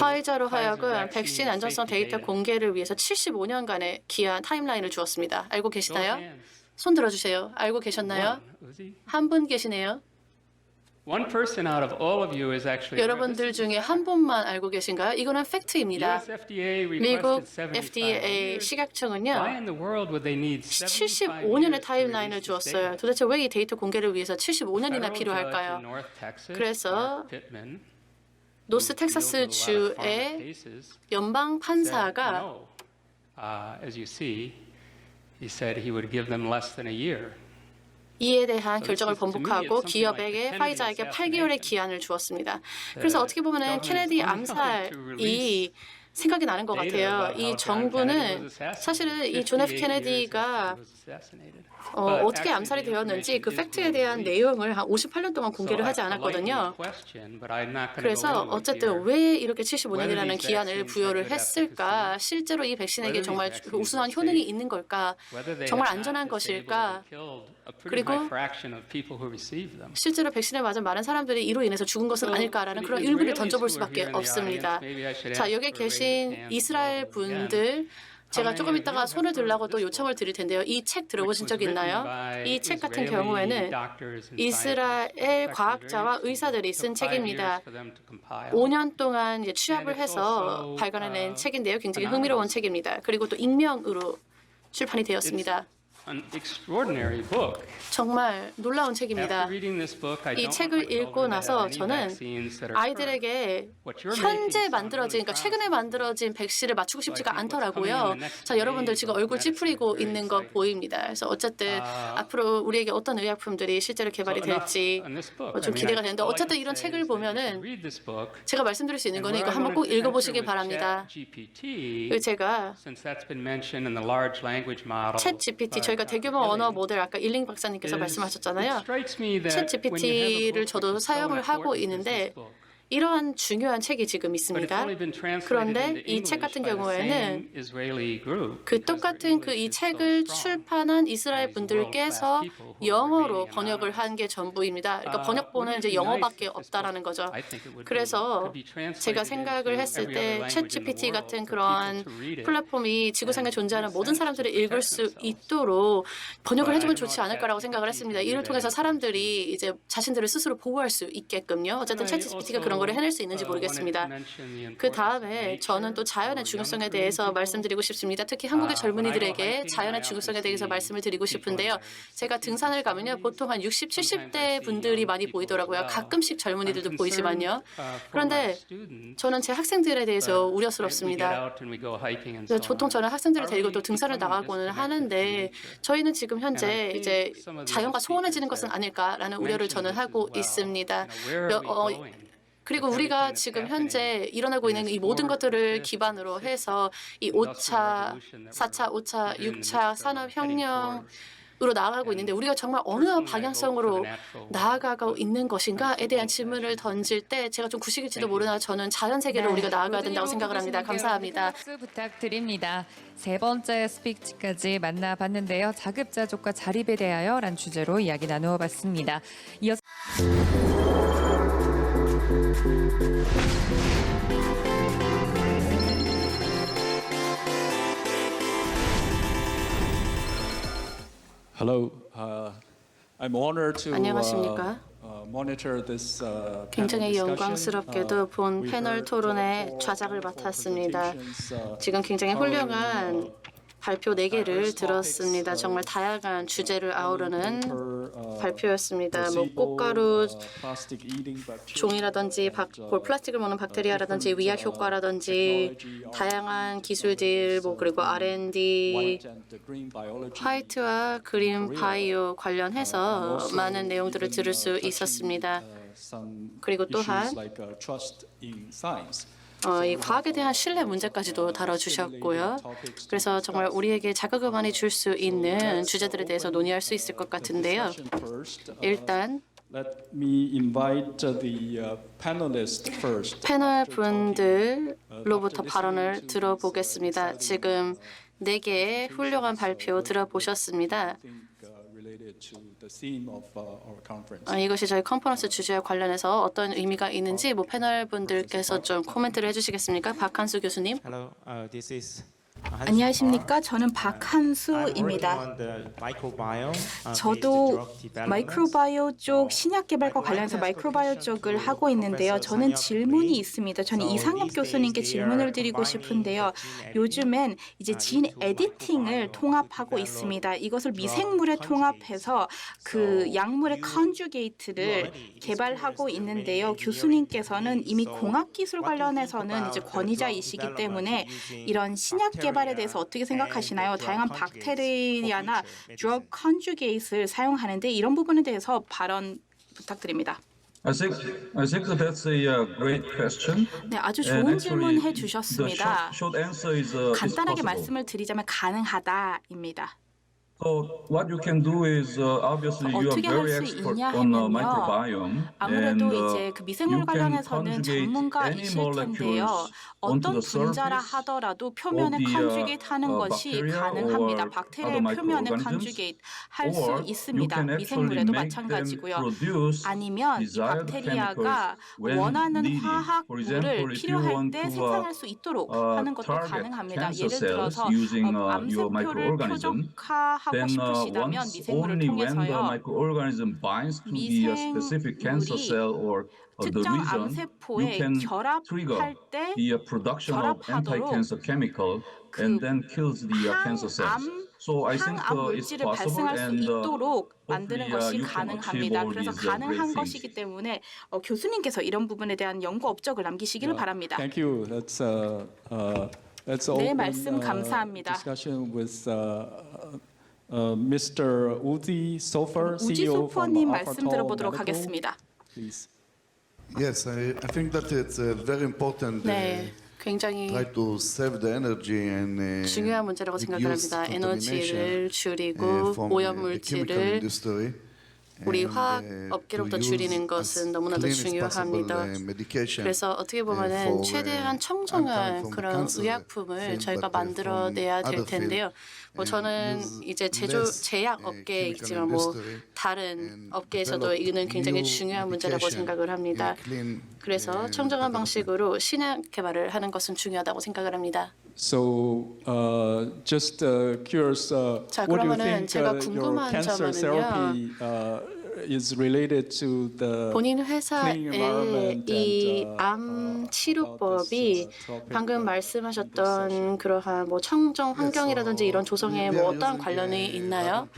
화이자로 하여금 백신 안전성 데이터 공개를 위해서 75년간의 기한 타임라인을 주었습니다. 알고 계시나요? 손 들어주세요. 알고 계셨나요? 한 분 계시네요. 여러분들 중에 한 분만 알고 계신가요? 이거는 팩트입니다. 미국 FDA 식약청은요, 75년의 타임라인을 주었어요. 도대체 왜 이 데이터 공개를 위해서 75년이나 필요할까요? 그래서 노스 텍사스 주의 연방 판사가 이에 대한 결정을 번복하고 기업에게 파이자에게 8개월의 기한을 주었습니다. 그래서 어떻게 보면 케네디 암살이 생각이 나는 것 같아요. 이 정부는 사실은 이 존 F 케네디가 어떻게 암살이 되었는지 그 팩트에 대한 내용을 한 58년 동안 공개를 하지 않았거든요. 그래서 어쨌든 왜 이렇게 75년이라는 기한을 부여를 했을까? 실제로 이 백신에게 정말 우수한 효능이 있는 걸까? 정말 안전한 것일까? 그리고 실제로 백신을 맞은 많은 사람들이 이로 인해서 죽은 것은 아닐까라는 그런 의문을 던져볼 수밖에 없습니다. 자, 여기 계신 이스라엘 분들, 제가 조금 이따가 손을 들라고 또 요청을 드릴 텐데요. 이 책 들어보신 적 있나요? 이 책 같은 경우에는 이스라엘 과학자와 의사들이 쓴 책입니다. 5년 동안 이제 취합을 해서 발간해낸 책인데요. 굉장히 흥미로운 책입니다. 그리고 또 익명으로 출판이 되었습니다. 정말 놀라운 책입니다. 이 책을 읽고 나서 저는 아이들에게 현재 만들어진, 그러니까 최근에 만들어진 백신을 맞추고 싶지가 않더라고요. 자, 여러분들 지금 얼굴 찌푸리고 있는 거 보입니다. 그래서 어쨌든 앞으로 우리에게 어떤 의약품들이 실제로 개발이 될지 좀 기대가 되는데 어쨌든 이런 책을 보면은 제가 말씀드릴 수 있는 거는 이거 한번 꼭 읽어보시기 바랍니다. 그리고 제가 챗 GPT, 저희가 대규모 언어 모델 아까 일링 박사님께서 말씀하셨잖아요. 챗 GPT를 저도 사용을 하고 있는데 이러한 중요한 책이 지금 있습니다. 그런데 이 책 같은 경우에는 그 똑같은 이 책을 출판한 이스라엘 분들께서 영어로 번역을 한 게 전부입니다. 그러니까 번역본은 이제 영어밖에 없다라는 거죠. 그래서 제가 생각을 했을 때 챗GPT 같은 그런 플랫폼이 지구상에 존재하는 모든 사람들이 읽을 수 있도록 번역을 해주면 좋지 않을까라고 생각을 했습니다. 이를 통해서 사람들이 이제 자신들을 스스로 보호할 수 있게끔요. 어쨌든 챗GPT가 그런 거를 해낼 수 있는지 모르겠습니다. 그 다음에 저는 또 자연의 중요성에 대해서 말씀드리고 싶습니다. 특히 한국의 젊은이들에게 자연의 중요성에 대해서 말씀을 드리고 싶은데요. 제가 등산을 가면요. 보통 한 60, 70대 분들이 많이 보이더라고요. 가끔씩 젊은이들도 보이지만요. 그런데 저는 제 학생들에 대해서 우려스럽습니다. 보통 저는 학생들을 데리고 또 등산을 나가고는 하는데 저희는 지금 현재 이제 자연과 소원해지는 것은 아닐까라는 우려를 저는 하고 있습니다. 그리고 우리가 지금 현재 일어나고 있는 이 모든 것들을 기반으로 해서 이 5차, 4차, 5차, 6차 산업혁명으로 나아가고 있는데 우리가 정말 어느 방향성으로 나아가고 있는 것인가에 대한 질문을 던질 때 제가 좀 구식일지도 모르나 저는 자연 세계로 우리가 나아가야 된다고 생각을 합니다. 감사합니다. 박수 부탁드립니다. 세 번째 스피치까지 만나봤는데요. 자급자족과 자립에 대하여란 주제로 이야기 나누어 봤습니다. 이어서 Hello, I'm honored to 안녕하십니까? 굉장히 영광스럽게도 본 패널 토론의 좌장을 맡았습니다. 지금 굉장히 훌륭한 발표 4개를 들었습니다. 정말 다양한 주제를 아우르는 발표였습니다. 뭐 꽃가루 종이라든지 플라스틱을 먹는 박테리아라든지 위약 효과라든지 다양한 기술들 뭐 그리고 R&D 화이트와 그린 바이오 관련해서 많은 내용들을 들을 수 있었습니다. 그리고 또한 이 과학에 대한 신뢰 문제까지도 다뤄주셨고요. 그래서 정말 우리에게 자극을 많이 줄 수 있는 주제들에 대해서 논의할 수 있을 것 같은데요. 일단 패널 분들로부터 발언을 들어보겠습니다. 지금 4개의 훌륭한 발표 들어보셨습니다. 이것이 저희 컨퍼런스 주제와 관련해서 어떤 의미가 있는지 패널 분들께서 좀 코멘트를 해주시겠습니까? 박한수 교수님. 안녕하십니까? 저는 박한수입니다. 저도 마이크로바이오 쪽 신약 개발과 관련해서 마이크로바이오 쪽을 하고 있는데요. 저는 질문이 있습니다. 저는 이상엽 교수님께 질문을 드리고 싶은데요. 요즘엔 이제 진 에디팅을 통합하고 있습니다. 이것을 미생물에 통합해서 그 약물의 컨주게이트를 개발하고 있는데요. 교수님께서는 이미 공학 기술 관련해서는 이제 권위자이시기 때문에 이런 신약 개발에 대해서 어떻게 생각하시나요? 다양한 박테리아나 드러그 컨주게이트를 사용하는데 이런 부분에 대해서 발언 부탁드립니다. I think that that's a great question. 네, 아주 좋은 질문 해주셨습니다. Short answer is 간단하게 possible. 말씀을 드리자면 가능하다입니다. So what you can do is obviously you are 어떻게 할 very 수 expert 있냐 on 하면요. microbiome, 아무래도 and 이제 그 미생물 you can 관련해서는 conjugate any 전문가이실 텐데요. molecules onto 어떤 the 분자라 surface 하더라도 표면에 of the, 컨주게이트 하는 것이 bacteria 가능합니다. or 박테리아의 other 표면에 microorganisms, 컨주게이트 할 수 or you 있습니다. can actually 미생물에도 make them 마찬가지고요. produce 아니면 이 desired 박테리아가 chemicals when 원하는 needed. For example, 화학물을 if you 필요할 want 때 to 생산할 수 있도록 하는 것도 target 가능합니다. cancer 예를 cells 들어서 using your 암세포를 microorganism, 표적화하고 then 싶으시다면 once 미생물을 only when the 통해서요. microorganism binds to the specific cancer 미생물이 cell or the 특정 region, you 암세포에 can 결합할 trigger 때 the production of 결합하도록 anti-cancer chemical and then kills the cancer cells. So I think 항암 it's 물질을 possible 발생할 수 and 있도록 만드는 것이 you can achieve 가능합니다. all 그래서 these great 가능한 things. 것이기 때문에 교수님께서 이런 부분에 대한 연구 업적을 남기시기를 바랍니다. Thank you. That's 네, 말씀 감사합니다. discussion with Mr. Uzi Sofer, 우지 CEO from 소퍼님 말씀 Alphatol 들어보도록 Medical. 하겠습니다. Please. Yes, I think that it's very important 네, 굉장히 try to save the energy and 중요한 문제라고 reduce 생각합니다. contamination 에너지를 줄이고 from 오염 the chemical 물질을 industry. 우리 and, 화학 to 업계로부터 use 줄이는 as 것은 너무나도 clean as possible, 중요합니다. medication, 그래서 어떻게 보면은 for, 최대한 I'm 청정한 coming from 그런 cancer 의약품을 field, 저희가 but, 만들어내야 될 from other 텐데요. field, 저는 use 이제 less, 제약 업계에 chemical 있지만 industry 다른 and 업계에서도 develop 이는 굉장히 new 중요한 문제라고 medication 생각을 합니다. in clean, 그래서 청정한 development. 방식으로 신약 개발을 하는 것은 중요하다고 생각을 합니다. So, just curious, 자, what do you 그러면은 think 제가 your 궁금한 cancer 점은요. therapy is related to the 본인 clean 회사의 environment 이 and 암 치료법이 방금 말씀하셨던 그러한 청정 환경이라든지 이런 조성에 어떠한 관련이 있나요?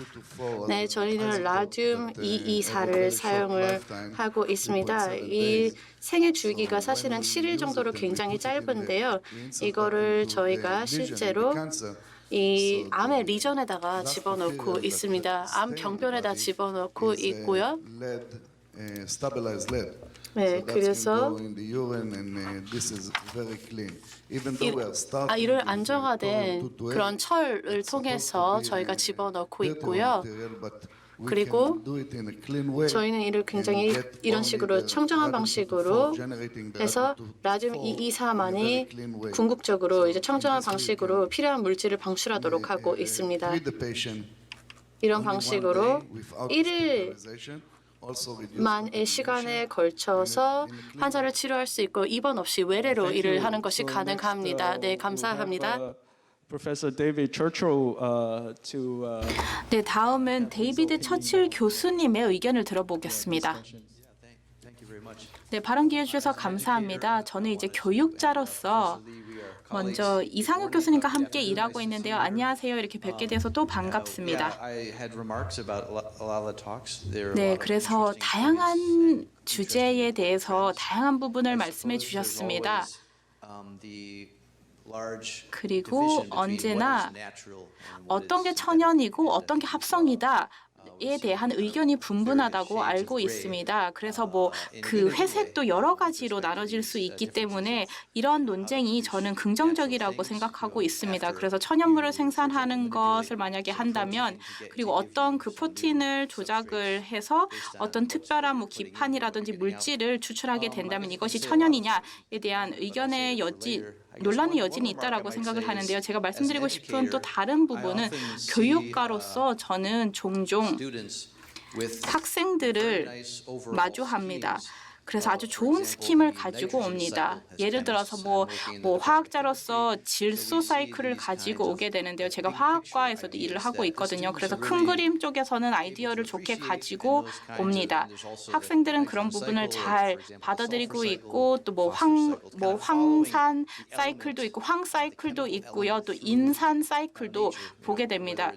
네, 저희는 라듐 224를 사용을 하고 있습니다. 이 생애 주기가 사실은 7일 정도로 굉장히 짧은데요. 이거를 저희가 실제로 이 암의 리전에다가 집어넣고 있습니다. 암 병변에다 집어넣고 있고요. 네, 그래서 이를 안정화된 그런 철을 통해서 저희가 집어넣고 있고요. 그리고 저희는 이를 굉장히 이런 식으로 청정한 방식으로 해서 라듐 224만이 궁극적으로 이제 청정한 방식으로 필요한 물질을 방출하도록 하고 있습니다. 이런 방식으로 1일만의 시간에 걸쳐서 환자를 치료할 수 있고 입원 없이 외래로 일을 하는 것이 가능합니다. 네, 감사합니다. Professor David Churchill 네, 다음은 데이비드 처칠 교수님의 의견을 들어보겠습니다. 네, 발언 기회 주셔서 감사합니다. 저는 이제 교육자로서 먼저 이상욱 교수님과 함께 일하고 있는데요. 안녕하세요. 이렇게 뵙게 돼서 또 반갑습니다. 네, 그래서 다양한 주제에 대해서 다양한 부분을 말씀해 주셨습니다. 그리고 언제나 어떤 게 천연이고 어떤 게 합성이다. 에 대한 의견이 분분하다고 알고 있습니다. 그래서 뭐 그 회색도 여러 가지로 나눠질 수 있기 때문에 이런 논쟁이 저는 긍정적이라고 생각하고 있습니다. 그래서 천연물을 생산하는 것을 만약에 한다면 그리고 어떤 그 프로틴을 조작을 해서 어떤 특별한 뭐 기판이라든지 물질을 추출하게 된다면 이것이 천연이냐에 대한 의견의 논란의 여지는 있다라고 생각을 하는데요. 제가 말씀드리고 싶은 또 다른 부분은 교육가로서 저는 종종 학생들을 마주합니다. 그래서 아주 좋은 스킴을 가지고 옵니다. 예를 들어서 뭐 화학자로서 질소 사이클을 가지고 오게 되는데요. 제가 화학과에서도 일을 하고 있거든요. 그래서 큰 그림 쪽에서는 아이디어를 좋게 가지고 옵니다. 학생들은 그런 부분을 잘 받아들이고 있고 또 뭐 황산 사이클도 있고 황 사이클도 있고요. 또 인산 사이클도 보게 됩니다.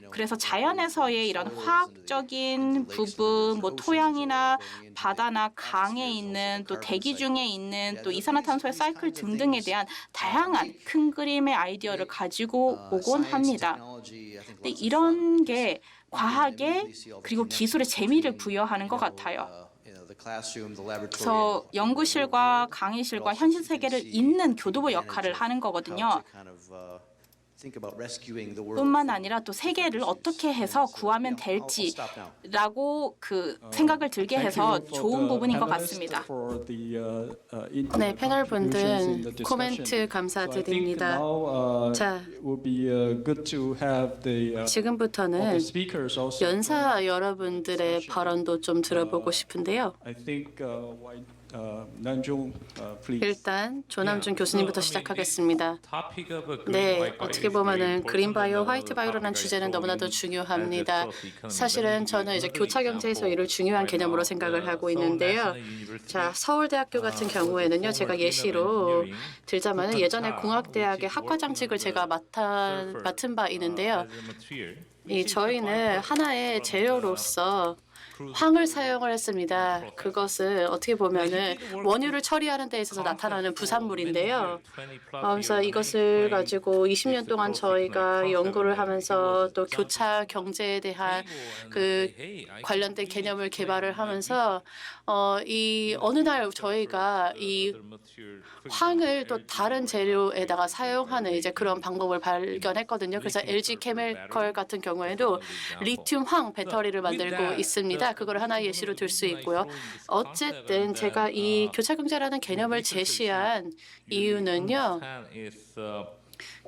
그래서 자연에서의 이런 화학적인 부분, 뭐 토양이나 바다나 강에 있는 또 대기 중에 있는 또 이산화탄소의 사이클 등등에 대한 다양한 큰 그림의 아이디어를 가지고 오곤 합니다. 근데 이런 게 과학에 그리고 기술에 재미를 부여하는 것 같아요. 그래서 연구실과 강의실과 현실 세계를 잇는 교두보 역할을 하는 거거든요. 뿐만 아니라 또 세계를 어떻게 해서 구하면 될지라고 그 생각을 들게 해서 좋은 부분인 것 같습니다. 네, 패널 분들 코멘트 감사드립니다. 자, 지금부터는 연사 여러분들의 발언도 좀 들어보고 싶은데요. 일단 조남준 교수님부터 시작하겠습니다. 네, 어떻게 보면은 그린 바이오, 화이트 바이오라는 주제는 너무나도 중요합니다. 사실은 저는 이제 교차 경제에서 이를 중요한 개념으로 생각을 하고 있는데요. 자, 서울대학교 같은 경우에는요, 제가 예시로 들자면 예전에 공학대학의 학과장직을 제가 맡은 바 있는데요. 저희는 하나의 재료로서 황을 사용을 했습니다. 그것은 어떻게 보면은 원유를 처리하는 데 있어서 나타나는 부산물인데요. 그래서 이것을 가지고 20년 동안 저희가 연구를 하면서 또 교차 경제에 대한 그 관련된 개념을 개발을 하면서 이 어느 날 저희가 이 황을 또 다른 재료에다가 사용하는 이제 그런 방법을 발견했거든요. 그래서 LG 케미컬 같은 경우에도 리튬 황 배터리를 만들고 있습니다. 그걸 하나의 예시로 들 수 있고요. 어쨌든 제가 이 교차 경제라는 개념을 제시한 이유는요.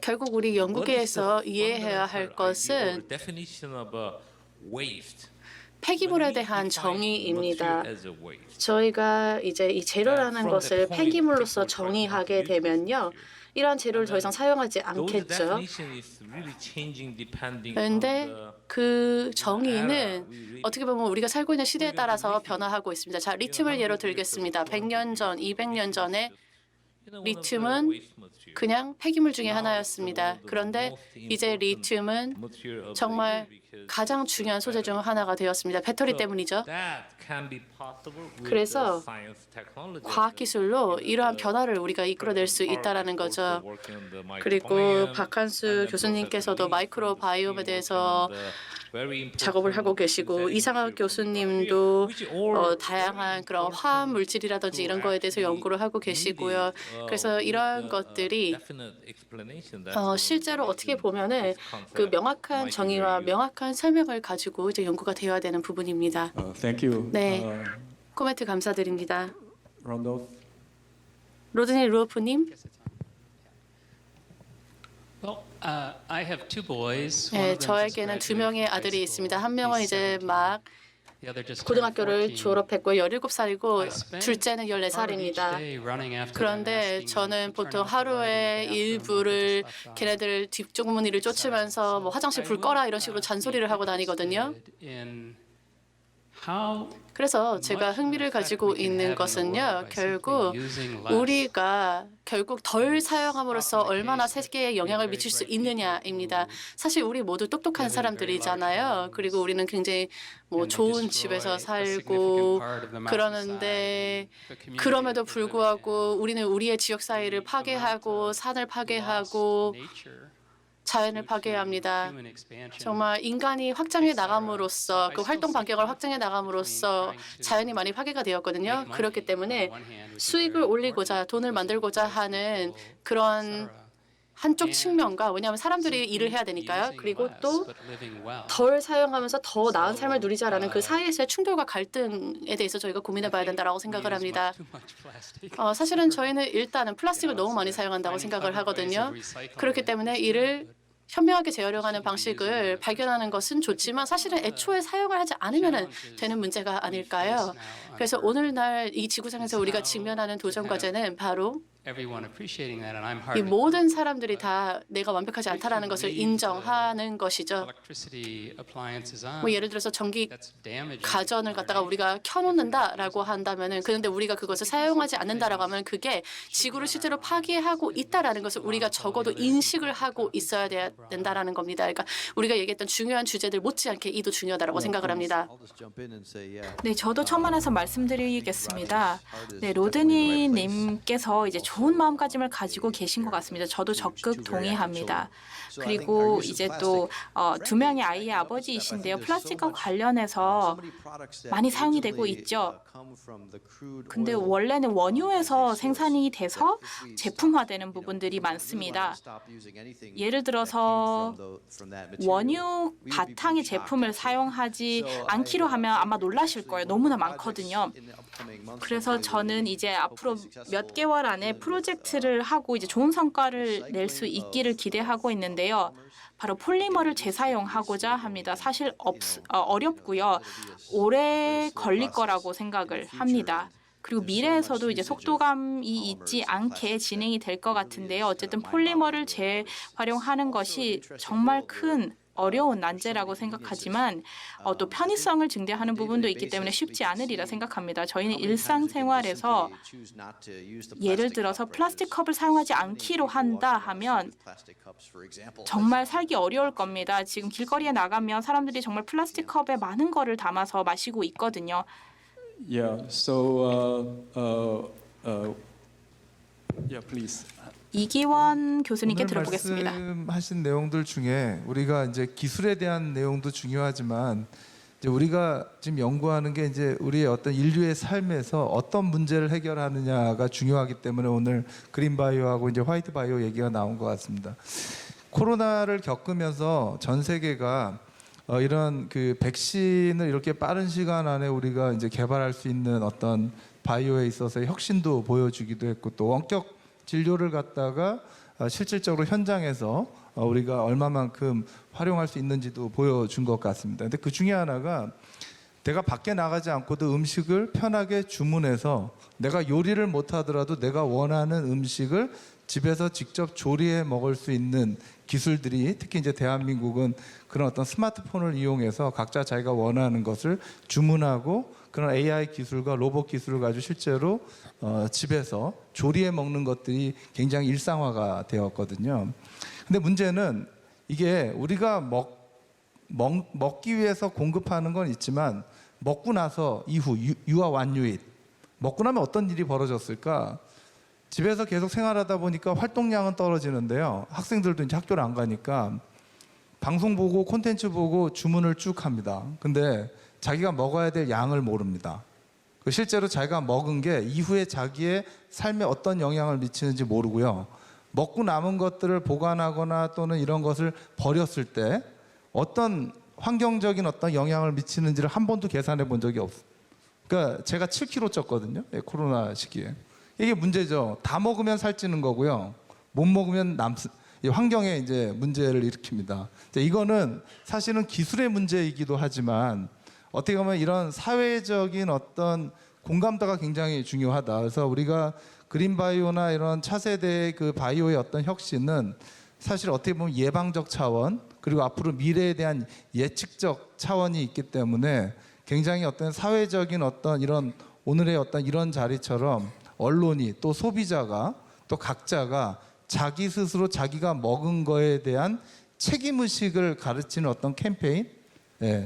결국 우리 연구계에서 이해해야 할 것은 폐기물에 대한 정의입니다. 저희가 이제 이 재료라는 것을 폐기물로서 정의하게 되면요. 이러한 재료를 더 이상 사용하지 않겠죠. 그런데 그 정의는 어떻게 보면 우리가 살고 있는 시대에 따라서 변화하고 있습니다. 자, 리튬을 예로 들겠습니다. 100년 전, 200년 전에 리튬은 그냥 폐기물 중에 하나였습니다. 그런데 이제 리튬은 정말 가장 중요한 소재 중 하나가 되었습니다. 배터리 때문이죠. 그래서 과학기술로 이러한 변화를 우리가 이끌어낼 수 있다는 거죠. 그리고 박한수 교수님께서도 마이크로바이옴에 대해서 작업을 하고 계시고 이상학 교수님도 다양한 그런 화학 물질이라든지 이런 거에 대해서 연구를 하고 계시고요. 그래서 이러한 것들이 실제로 어떻게 보면은 그 명확한 정의와 명확한 설명을 가지고 이제 연구가 되어야 되는 부분입니다. Thank you. 네, 코멘트 감사드립니다. 로드니 루오프님. I have two boys. 네, 저에게는 두 명의 아들이 있습니다. 한 명은 이제 막 고등학교를 졸업했고 17살이고 둘째는 14살입니다. 그런데 저는 보통 하루에 일부를 걔네들 뒷주머니를 쫓으면서 뭐 화장실 불 꺼라 이런 식으로 잔소리를 하고 다니거든요. How 그래서 제가 흥미를 가지고 있는 것은요, 결국 우리가 결국 덜 사용함으로써 얼마나 세계에 영향을 미칠 수 있느냐입니다. 사실 우리 모두 똑똑한 사람들이잖아요. 그리고 우리는 굉장히 뭐 좋은 집에서 살고 그러는데 그럼에도 불구하고 우리는 우리의 지역 사회를 파괴하고 산을 파괴하고 자연을 파괴합니다. 정말 인간이 확장해 나감으로써 그 활동 반경을 확장해 나감으로써 자연이 많이 파괴가 되었거든요. 그렇기 때문에 수익을 올리고자 돈을 만들고자 하는 그런 한쪽 측면과 왜냐하면 사람들이 일을 해야 되니까요. 그리고 또 덜 사용하면서 더 나은 삶을 누리자라는 그 사이에서의 충돌과 갈등에 대해서 저희가 고민해 봐야 된다고 생각을 합니다. 사실은 저희는 일단은 플라스틱을 너무 많이 사용한다고 생각을 하거든요. 그렇기 때문에 이를 현명하게 재활용하는 방식을 발견하는 것은 좋지만 사실은 애초에 사용을 하지 않으면 되는 문제가 아닐까요? 그래서 오늘날 이 지구상에서 우리가 직면하는 도전 과제는 바로 이 모든 사람들이 다 내가 완벽하지 않다라는 것을 인정하는 것이죠. 뭐 예를 들어서 전기 가전을 갖다가 우리가 켜놓는다라고 한다면은 그런데 우리가 그것을 사용하지 않는다라고 하면 그게 지구를 실제로 파괴하고 있다라는 것을 우리가 적어도 인식을 하고 있어야 된다라는 겁니다. 그러니까 우리가 얘기했던 중요한 주제들 못지않게 이도 중요하다고 생각을 합니다. 네, 저도 천만에서 말씀드리겠습니다. 네, 로드니 님께서 이제 좋은 마음가짐을 가지고 계신 것 같습니다. 저도 적극 동의합니다. 그리고 이제 또 두 명의 아이의 아버지이신데요. 플라스틱과 관련해서 많이 사용이 되고 있죠. 근데 원래는 원유에서 생산이 돼서 제품화되는 부분들이 많습니다. 예를 들어서 원유 바탕의 제품을 사용하지 않기로 하면 아마 놀라실 거예요. 너무나 많거든요. 그래서 저는 이제 앞으로 몇 개월 안에 프로젝트를 하고 이제 좋은 성과를 낼 수 있기를 기대하고 있는데요. 바로 폴리머를 재사용하고자 합니다. 사실 어렵고요. 오래 걸릴 거라고 생각을 합니다. 그리고 미래에서도 이제 속도감이 있지 않게 진행이 될 것 같은데요. 어쨌든 폴리머를 재활용하는 것이 정말 큰 어려운 난제라고 생각하지만 또 편의성을 증대하는 부분도 있기 때문에 쉽지 않으리라 생각합니다. 저희는 일상생활에서 예를 들어서 플라스틱 컵을 사용하지 않기로 한다 하면 정말 살기 어려울 겁니다. 지금 길거리에 나가면 사람들이 정말 플라스틱 컵에 많은 거를 담아서 마시고 있거든요. Yeah. So, yeah, please. 이기원 교수님께 오늘 들어보겠습니다. 말씀하신 내용들 중에 우리가 이제 기술에 대한 내용도 중요하지만 이제 우리가 지금 연구하는 게 이제 우리의 어떤 인류의 삶에서 어떤 문제를 해결하느냐가 중요하기 때문에 오늘 그린 바이오하고 이제 화이트 바이오 얘기가 나온 것 같습니다. 코로나를 겪으면서 전 세계가 이런 그 백신을 이렇게 빠른 시간 안에 우리가 이제 개발할 수 있는 어떤 바이오에 있어서 혁신도 보여주기도 했고 또 원격 진료를 갖다가 실질적으로 현장에서 우리가 얼마만큼 활용할 수 있는지도 보여준 것 같습니다. 근데 그 중에 하나가 내가 밖에 나가지 않고도 음식을 편하게 주문해서 내가 요리를 못하더라도 내가 원하는 음식을 집에서 직접 조리해 먹을 수 있는 기술들이 특히 이제 대한민국은 그런 어떤 스마트폰을 이용해서 각자 자기가 원하는 것을 주문하고 그런 AI 기술과 로봇 기술을 가지고 실제로 집에서 조리해 먹는 것들이 굉장히 일상화가 되었거든요. 근데 문제는 이게 우리가 먹기 위해서 공급하는 건 있지만 먹고 나서 이후 유아 완유잇 먹고 나면 어떤 일이 벌어졌을까? 집에서 계속 생활하다 보니까 활동량은 떨어지는데요. 학생들도 이제 학교를 안 가니까 방송 보고 콘텐츠 보고 주문을 쭉 합니다. 근데 자기가 먹어야 될 양을 모릅니다. 실제로 자기가 먹은 게 이후에 자기의 삶에 어떤 영향을 미치는지 모르고요. 먹고 남은 것들을 보관하거나 또는 이런 것을 버렸을 때 어떤 환경적인 어떤 영향을 미치는지를 한 번도 계산해 본 적이 없어요. 그러니까 제가 7kg 쪘거든요. 코로나 시기에. 이게 문제죠. 다 먹으면 살찌는 거고요. 못 먹으면 환경에 이제 문제를 일으킵니다. 이거는 사실은 기술의 문제이기도 하지만 어떻게 보면 이런 사회적인 어떤 공감대가 굉장히 중요하다. 그래서 우리가 그린 바이오나 이런 차세대의 그 바이오의 어떤 혁신은 사실 어떻게 보면 예방적 차원 그리고 앞으로 미래에 대한 예측적 차원이 있기 때문에 굉장히 어떤 사회적인 어떤 이런 오늘의 어떤 이런 자리처럼 언론이 또 소비자가 또 각자가 자기 스스로 자기가 먹은 거에 대한 책임의식을 가르치는 어떤 캠페인,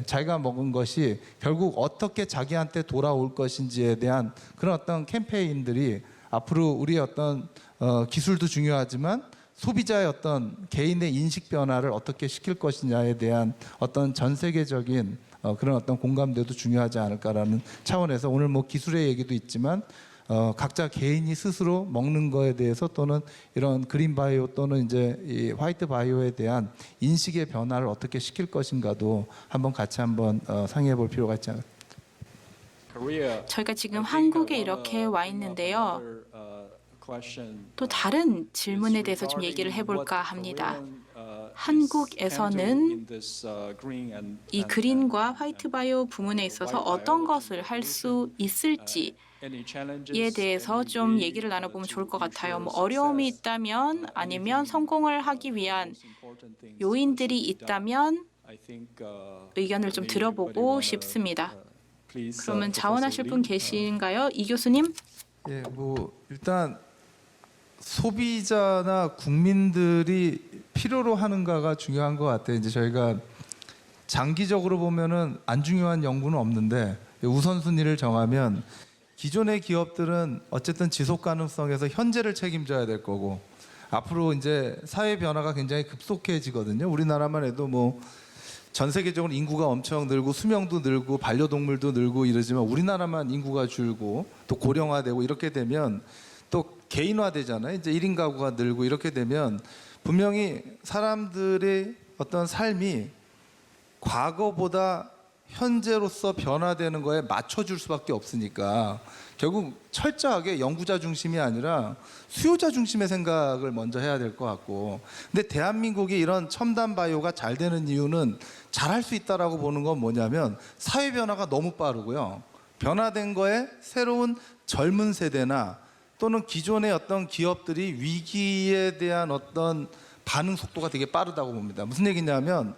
자기가 먹은 것이 결국 어떻게 자기한테 돌아올 것인지에 대한 그런 어떤 캠페인들이 앞으로 우리의 어떤 기술도 중요하지만 소비자의 어떤 개인의 인식 변화를 어떻게 시킬 것이냐에 대한 어떤 전 세계적인 그런 어떤 공감대도 중요하지 않을까라는 차원에서 오늘 뭐 기술의 얘기도 있지만 각자 개인이 스스로 먹는 거에 대해서 또는 이런 그린 바이오 또는 이제 이 화이트 바이오에 대한 인식의 변화를 어떻게 시킬 것인가도 한번 같이 한번 상의해 볼 필요가 있지 않을까. 저희가 지금 한국에 이렇게 와 있는데요. 또 다른 질문에 대해서 좀 얘기를 해볼까 합니다. 한국에서는 이 그린과 화이트 바이오 부문에 있어서 어떤 것을 할 수 있을지에 대해서 좀 얘기를 나눠보면 좋을 것 같아요. 뭐 어려움이 있다면 아니면 성공을 하기 위한 요인들이 있다면 의견을 좀 들어보고 싶습니다. 그러면 자원하실 분 계신가요? 이 교수님? 예, 뭐 일단 소비자나 국민들이 필요로 하는가가 중요한 것 같아요. 이제 저희가 장기적으로 보면은 안 중요한 연구는 없는데 우선순위를 정하면 기존의 기업들은 어쨌든 지속 가능성에서 현재를 책임져야 될 거고 앞으로 이제 사회 변화가 굉장히 급속해지거든요. 우리나라만 해도 뭐 전 세계적으로 인구가 엄청 늘고 수명도 늘고 반려동물도 늘고 이러지만 우리나라만 인구가 줄고 또 고령화되고 이렇게 되면 또 개인화되잖아요. 이제 1인 가구가 늘고 이렇게 되면 분명히 사람들의 어떤 삶이 과거보다 현재로서 변화되는 거에 맞춰줄 수밖에 없으니까 결국 철저하게 연구자 중심이 아니라 수요자 중심의 생각을 먼저 해야 될 것 같고 근데 대한민국이 이런 첨단 바이오가 잘 되는 이유는 잘할 수 있다라고 보는 건 뭐냐면 사회 변화가 너무 빠르고요. 변화된 거에 새로운 젊은 세대나 또는 기존의 어떤 기업들이 위기에 대한 어떤 반응 속도가 되게 빠르다고 봅니다. 무슨 얘기냐면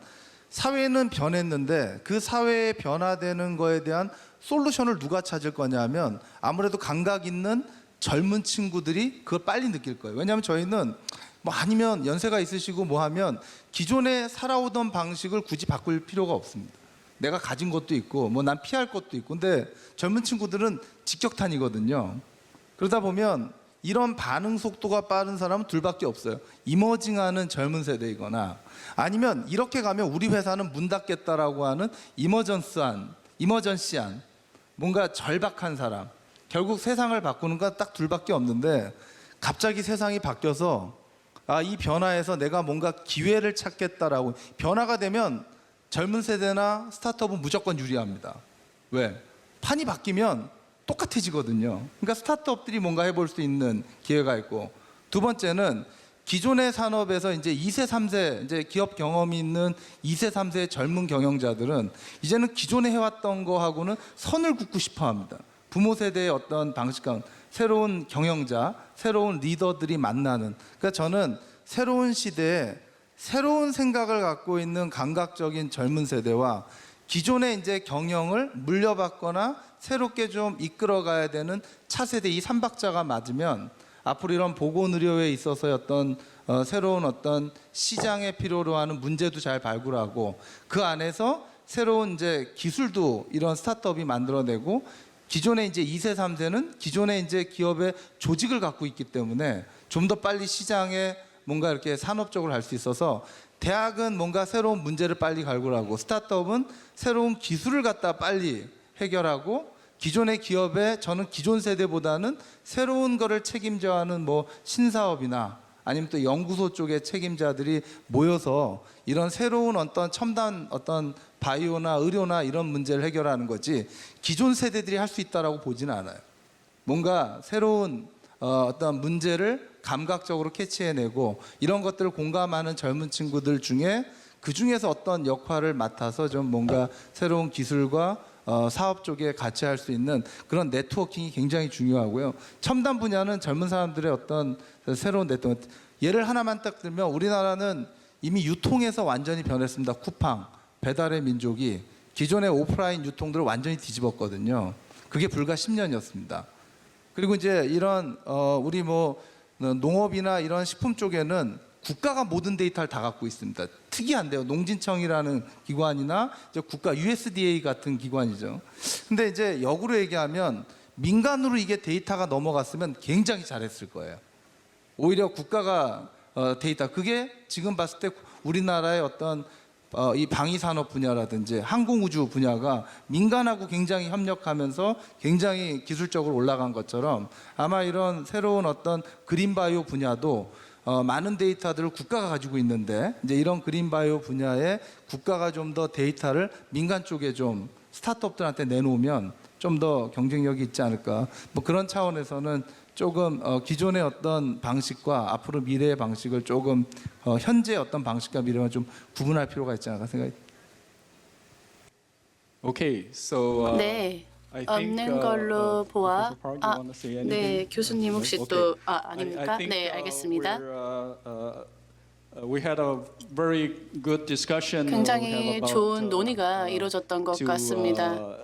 사회는 변했는데 그 사회에 변화되는 거에 대한 솔루션을 누가 찾을 거냐면 아무래도 감각 있는 젊은 친구들이 그걸 빨리 느낄 거예요. 왜냐하면 저희는 뭐 아니면 연세가 있으시고 뭐 하면 기존에 살아오던 방식을 굳이 바꿀 필요가 없습니다. 내가 가진 것도 있고 뭐 난 피할 것도 있고 근데 젊은 친구들은 직격탄이거든요. 그러다 보면 이런 반응 속도가 빠른 사람은 둘밖에 없어요. 이머징하는 젊은 세대이거나 아니면 이렇게 가면 우리 회사는 문 닫겠다라고 하는 이머전시한 뭔가 절박한 사람. 결국 세상을 바꾸는 건 딱 둘밖에 없는데 갑자기 세상이 바뀌어서 이 변화에서 내가 뭔가 기회를 찾겠다라고 변화가 되면 젊은 세대나 스타트업은 무조건 유리합니다. 왜? 판이 바뀌면 똑같아지거든요. 그러니까 스타트업들이 뭔가 해볼 수 있는 기회가 있고 두 번째는 기존의 산업에서 이제 2세, 3세 이제 기업 경험이 있는 2세, 3세의 젊은 경영자들은 이제는 기존에 해왔던 거하고는 선을 긋고 싶어 합니다. 부모 세대의 어떤 방식과 새로운 경영자, 새로운 리더들이 만나는 그러니까 저는 새로운 시대에 새로운 생각을 갖고 있는 감각적인 젊은 세대와 기존의 이제 경영을 물려받거나 새롭게 좀 이끌어가야 되는 차세대 이 3박자가 맞으면 앞으로 이런 보건의료에 있어서의 어떤 새로운 어떤 시장에 필요로 하는 문제도 잘 발굴하고 그 안에서 새로운 이제 기술도 이런 스타트업이 만들어내고 기존의 이제 2세, 3세는 기존의 이제 기업의 조직을 갖고 있기 때문에 좀 더 빨리 시장에 뭔가 이렇게 산업적으로 할 수 있어서 대학은 뭔가 새로운 문제를 빨리 발굴하고 스타트업은 새로운 기술을 갖다 빨리 해결하고 기존의 기업에 저는 기존 세대보다는 새로운 거를 책임져야 하는 뭐 신사업이나 아니면 또 연구소 쪽의 책임자들이 모여서 이런 새로운 어떤 첨단 어떤 바이오나 의료나 이런 문제를 해결하는 거지 기존 세대들이 할 수 있다라고 보지는 않아요. 뭔가 새로운 어떤 문제를 감각적으로 캐치해내고 이런 것들을 공감하는 젊은 친구들 중에 그 중에서 어떤 역할을 맡아서 좀 뭔가 새로운 기술과 사업 쪽에 같이 할 수 있는 그런 네트워킹이 굉장히 중요하고요. 첨단 분야는 젊은 사람들의 어떤 새로운 네트워킹. 예를 하나만 딱 들면 우리나라는 이미 유통에서 완전히 변했습니다. 쿠팡, 배달의 민족이 기존의 오프라인 유통들을 완전히 뒤집었거든요. 그게 불과 10년이었습니다. 그리고 이제 이런 우리 뭐 농업이나 이런 식품 쪽에는 국가가 모든 데이터를 다 갖고 있습니다. 특이한데요. 농진청이라는 기관이나 이제 국가 USDA 같은 기관이죠. 근데 이제 역으로 얘기하면 민간으로 이게 데이터가 넘어갔으면 굉장히 잘했을 거예요. 오히려 국가가 데이터, 그게 지금 봤을 때 우리나라의 어떤 이 방위산업 분야라든지 항공우주 분야가 민간하고 굉장히 협력하면서 굉장히 기술적으로 올라간 것처럼 아마 이런 새로운 어떤 그린바이오 분야도 많은 데이터들을 국가가 가지고 있는데 이제 이런 그린바이오 분야에 국가가 좀 더 데이터를 민간 쪽에 좀 스타트업들한테 내놓으면 좀 더 경쟁력이 있지 않을까. 뭐 그런 차원에서는 조금 기존의 어떤 방식과 앞으로 미래의 방식을 조금 현재 어떤 방식과 미래와 좀 구분할 필요가 있지 않을까 생각이. Okay, so 네. I think, 없는 걸로 보아. Professor Park, you want to say anything? 네, 교수님 혹시 Okay. 또 아닙니까? I think, 네, 알겠습니다. We had a very good discussion. We 굉장히 have about, 좋은 논의가 이루어졌던 것 to, 같습니다.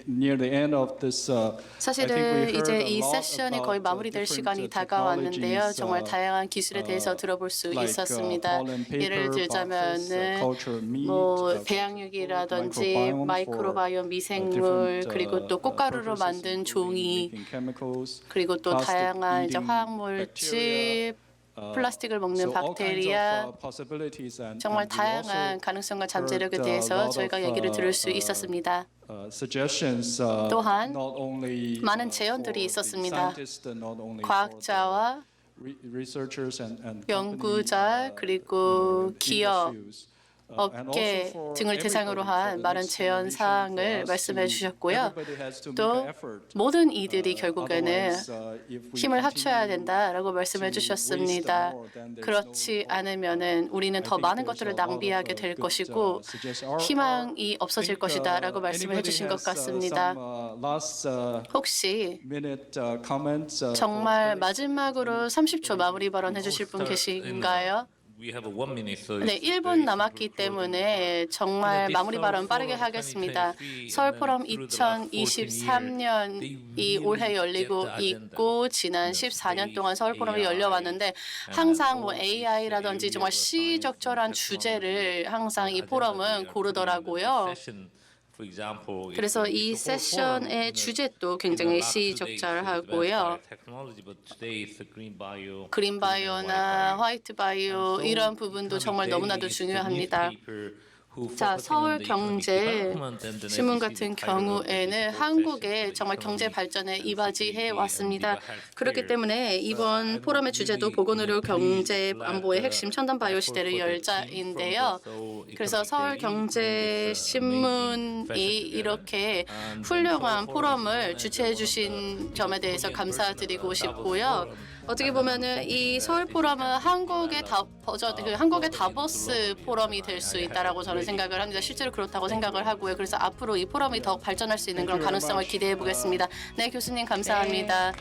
near the end of this, I think we 사실은 heard 이제 a 이 lot 세션이 about, 거의 마무리될 different, 시간이 다가왔는데요. technologies, 정말 다양한 기술에 대해서 들어볼 수 like, 있었습니다. pollen paper, 예를 들자면은 culture meat, 뭐 배양육이라든지 microbiome 마이크로바이옴 미생물 different, 그리고 또 꽃가루로 purposes, 만든 종이 including chemicals, 그리고 또 plastic 다양한 이제 eating 화학물질 플라스틱을 먹는 박테리아 정말 다양한 가능성과 잠재력에 대해서 저희가 얘기를 들을 수 있었습니다. 또한 많은 제언들이 있었습니다. 과학자와 연구자 그리고 기업 업계 등을 대상으로 한 많은 제언 사항을 말씀해 주셨고요. 또 모든 이들이 결국에는 힘을 합쳐야 된다라고 말씀해 주셨습니다. 그렇지 않으면은 우리는 더 많은 것들을 낭비하게 될 것이고 희망이 없어질 것이다라고 말씀해 주신 것 같습니다. 혹시 정말 마지막으로 30초 마무리 발언 해주실 분 계신가요? We have 1 minute, so 네, it's 1분 남았기 때문에 정말 마무리 발언 빠르게 하겠습니다. 서울 포럼 2023년이 올해 열리고 있고 지난 14년 동안 서울 포럼이 열려왔는데 항상 뭐 AI라든지 정말 시적절한 주제를 항상 이 포럼은 고르더라고요. 그래서 이 세션의 주제도 굉장히 시적절하고요. 그린바이오나 화이트바이오 이런 부분도 정말 너무나도 중요합니다. 자, 서울경제 신문 같은 경우에는 한국의 정말 경제 발전에 이바지해 왔습니다. 그렇기 때문에 이번 포럼의 주제도 보건의료 경제 안보의 핵심 첨단 바이오 시대를 열자인데요. 그래서 서울경제 신문이 이렇게 훌륭한 포럼을 주최해 주신 점에 대해서 감사드리고 싶고요. 어떻게 보면은 이 서울 포럼은 한국의 다보스 포럼이 될 수 있다라고 저는 생각을 합니다. 실제로 그렇다고 생각을 하고요. 그래서 앞으로 이 포럼이 더 발전할 수 있는 그런 가능성을 기대해 보겠습니다. 네, 교수님 감사합니다.